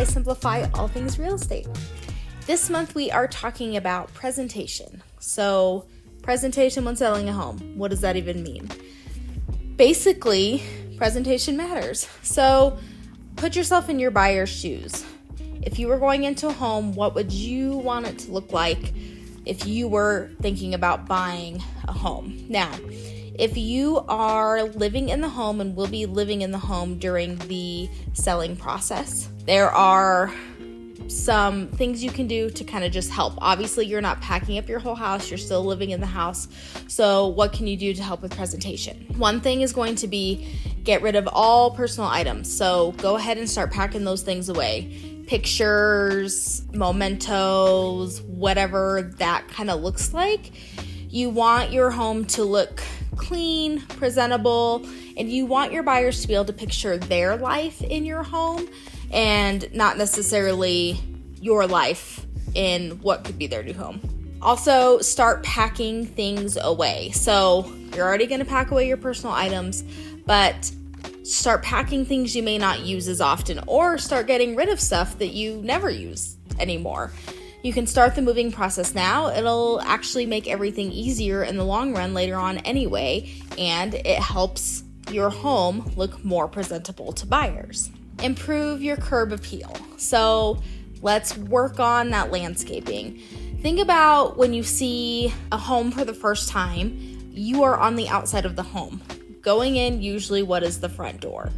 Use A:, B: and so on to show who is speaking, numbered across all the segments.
A: I simplify all things real estate. This month we are talking about presentation. So, presentation when selling a home. What does that even mean? Basically, presentation matters. So, put yourself in your buyer's shoes. If you were going into a home, what would you want it to look like if you were thinking about buying a home? Now, if you are living in the home and will be living in the home during the selling process, there are some things you can do to kind of just help. Obviously, you're not packing up your whole house. You're still living in the house. So what can you do to help with presentation? One thing is going to be get rid of all personal items. So go ahead and start packing those things away. Pictures, mementos, whatever that kind of looks like. You want your home to look clean, presentable, and you want your buyers to be able to picture their life in your home and not necessarily your life in what could be their new home. Also, start packing things away. So you're already going to pack away your personal items, but start packing things you may not use as often, or start getting rid of stuff that you never use anymore. You can start the moving process now. It'll actually make everything easier in the long run later on anyway, and it helps your home look more presentable to buyers. Improve your curb appeal. So let's work on that landscaping. Think about when you see a home for the first time, you are on the outside of the home. Going in, usually what is the front door?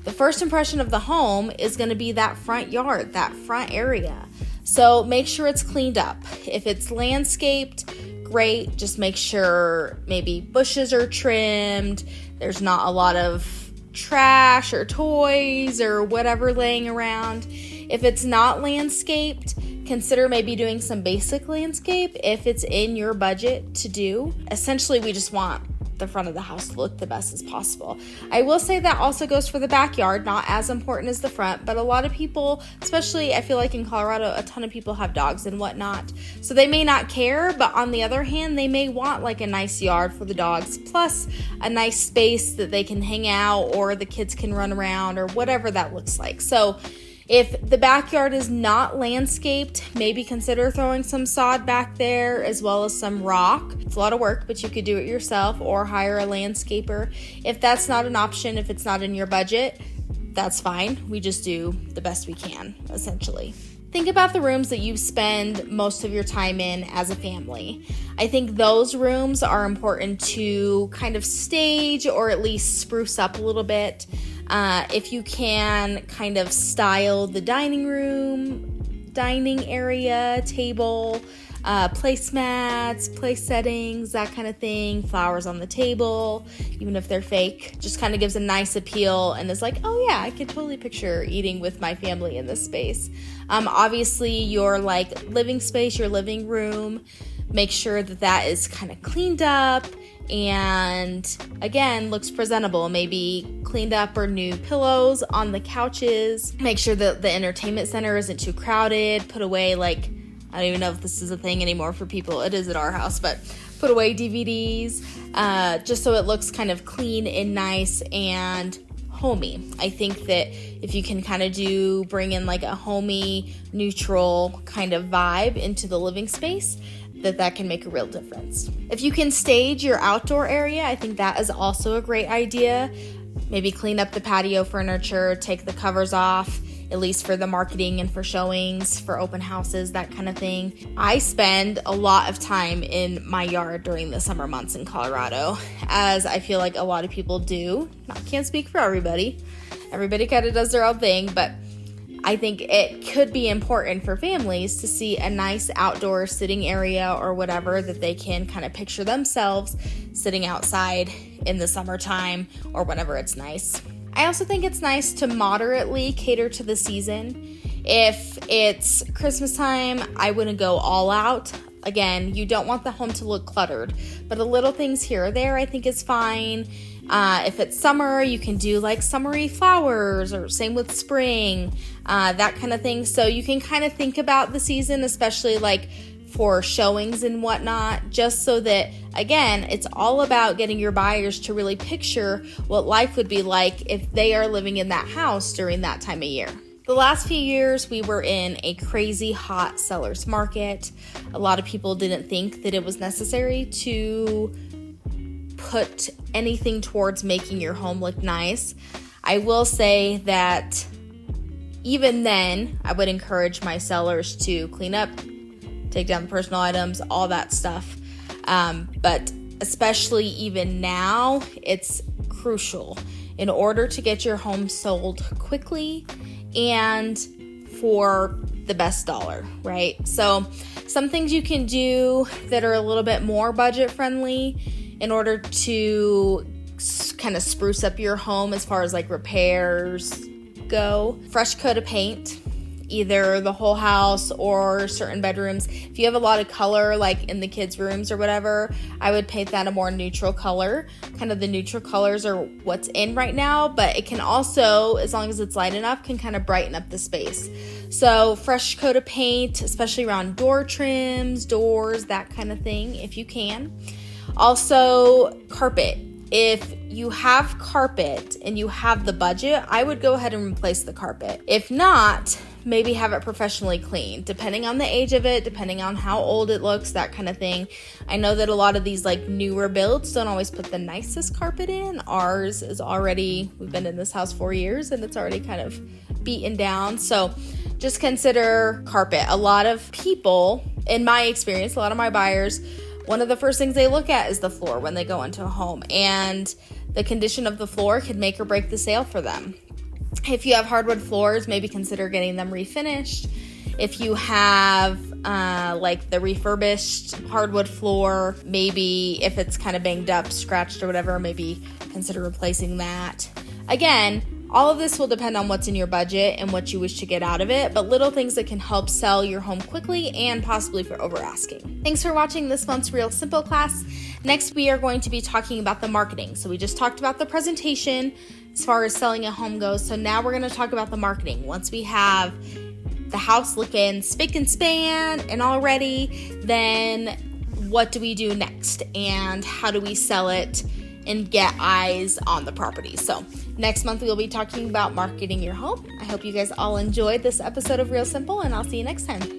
A: The first impression of the home is going to be that front yard, that front area. So make sure it's cleaned up. If it's landscaped, great. Just make sure maybe bushes are trimmed. There's not a lot of trash or toys or whatever laying around. If it's not landscaped, consider maybe doing some basic landscape if it's in your budget to do. Essentially, we just want the front of the house to look the best as possible. I will say that also goes for the backyard, not as important as the front, but a lot of people, especially I feel like in Colorado, a ton of people have dogs and whatnot, so they may not care, but on the other hand, they may want like a nice yard for the dogs, plus a nice space that they can hang out or the kids can run around or whatever that looks like. So if the backyard is not landscaped, maybe consider throwing some sod back there as well as some rock. It's a lot of work, but you could do it yourself or hire a landscaper. If that's not an option, if it's not in your budget, that's fine. We just do the best we can, essentially. Think about the rooms that you spend most of your time in as a family. I think those rooms are important to kind of stage or at least spruce up a little bit. If you can kind of style the dining room, dining area, table, placemats, place settings, that kind of thing, flowers on the table, even if they're fake, just kind of gives a nice appeal and is like, oh yeah, I could totally picture eating with my family in this space. Obviously your like living space, your living room, make sure that that is kind of cleaned up and again looks presentable. Maybe cleaned up or new pillows on the couches. Make sure that the entertainment center isn't too crowded. Put away like, I don't even know if this is a thing anymore for people. It is at our house, but put away DVDs just so it looks kind of clean and nice and homey. I think that if you can kind of bring in like a homey, neutral kind of vibe into the living space, that can make a real difference. If you can stage your outdoor area, I think that is also a great idea. Maybe clean up the patio furniture, take the covers off, at least for the marketing and for showings, for open houses, that kind of thing. I spend a lot of time in my yard during the summer months in Colorado, as I feel like a lot of people do. I can't speak for everybody. Everybody kind of does their own thing, but I think it could be important for families to see a nice outdoor sitting area or whatever that they can kind of picture themselves sitting outside in the summertime or whenever it's nice. I also think it's nice to moderately cater to the season. If it's Christmas time, I wouldn't go all out. Again, you don't want the home to look cluttered, but a little things here or there I think is fine. If it's summer, you can do like summery flowers, or same with spring, that kind of thing. So you can kind of think about the season, especially like for showings and whatnot, just so that, again, it's all about getting your buyers to really picture what life would be like if they are living in that house during that time of year. The last few years, we were in a crazy hot seller's market. A lot of people didn't think that it was necessary to put anything towards making your home look nice. I will say that even then, I would encourage my sellers to clean up, take down the personal items, all that stuff. But especially even now, it's crucial in order to get your home sold quickly and for the best dollar, right? So some things you can do that are a little bit more budget friendly in order to kind of spruce up your home as far as like repairs go. Fresh coat of paint, either the whole house or certain bedrooms. If you have a lot of color, like in the kids' rooms or whatever, I would paint that a more neutral color. Kind of the neutral colors are what's in right now, but it can also, as long as it's light enough, can kind of brighten up the space. So fresh coat of paint, especially around door trims, doors, that kind of thing, if you can. Also, carpet. If you have carpet and you have the budget, I would go ahead and replace the carpet. If not, maybe have it professionally cleaned, depending on the age of it, depending on how old it looks, that kind of thing. I know that a lot of these like newer builds don't always put the nicest carpet in. Ours is already, we've been in this house 4 years and it's already kind of beaten down. So just consider carpet. A lot of people, in my experience, a lot of my buyers, one of the first things they look at is the floor when they go into a home, and the condition of the floor could make or break the sale for them. If you have hardwood floors, maybe consider getting them refinished. If you have like the refurbished hardwood floor, maybe if it's kind of banged up, scratched or whatever, maybe consider replacing that. Again, all of this will depend on what's in your budget and what you wish to get out of it, but little things that can help sell your home quickly and possibly for over asking. Thanks for watching this month's Real Simple class. Next, we are going to be talking about the marketing. So we just talked about the presentation as far as selling a home goes. So now we're going to talk about the marketing. Once we have the house looking spick and span and all ready, then what do we do next? And how do we sell it and get eyes on the property? So next month we'll be talking about marketing your home. I hope you guys all enjoyed this episode of Real Simple, and I'll see you next time.